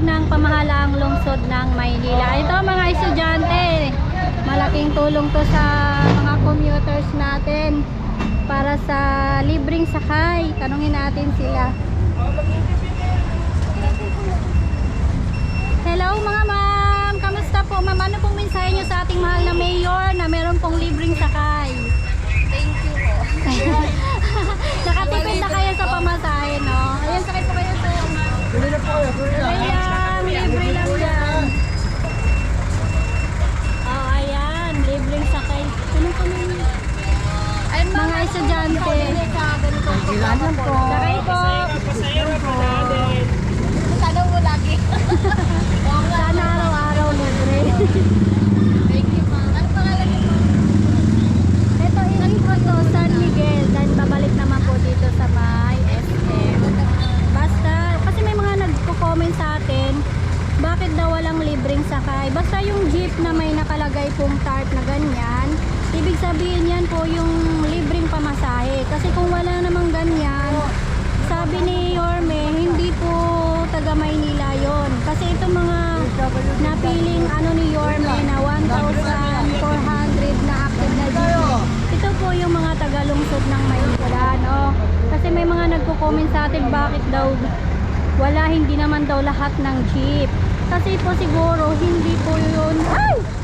ng pamahalaang lungsod ng Maynila. Ito mga estudyante, malaking tulong to sa mga commuters natin para sa libreng sakay. Tanungin natin sila. Hello mga ma'am, kamusta po ma'am? Ano pong mensahe nyo sa ating mahal na mayor na meron pong libreng sakay? Thank you po. Nakatipid na kayo sa pamasahe, no? Ayan, sakay po kayo sa ayan, libre lang yan. Oh, ayan, libreng sakay. Ano kami? Ayun Mga estudyante. Ilan po? Sakay po. Sana mo lagi. Sana araw-araw libre. Thank you ma'am. Ano pangalan niyo po? Ito, intro to, San Miguel. Dan babalik naman po dito sa may SM. Basta, kasi may mga nagko-comment sa atin, bakit daw walang libreng sakay? Basta yung jeep na may nakalagay pong tarp na ganyan, ibig sabihin yan po yung libreng pamasahe. Kasi kung wala namang ganyan, sabi ni Yorme, hindi po taga Maynila yon. Kasi itong mga napiling ano ni Yorme na 1,400 na active na jeep, ito po yung mga taga-lungsod ng Maynila, no? Kasi may mga nagko-comment sa atin, bakit daw wala, hindi naman daw lahat ng jeep. Kasi po siguro hindi po yun, ay!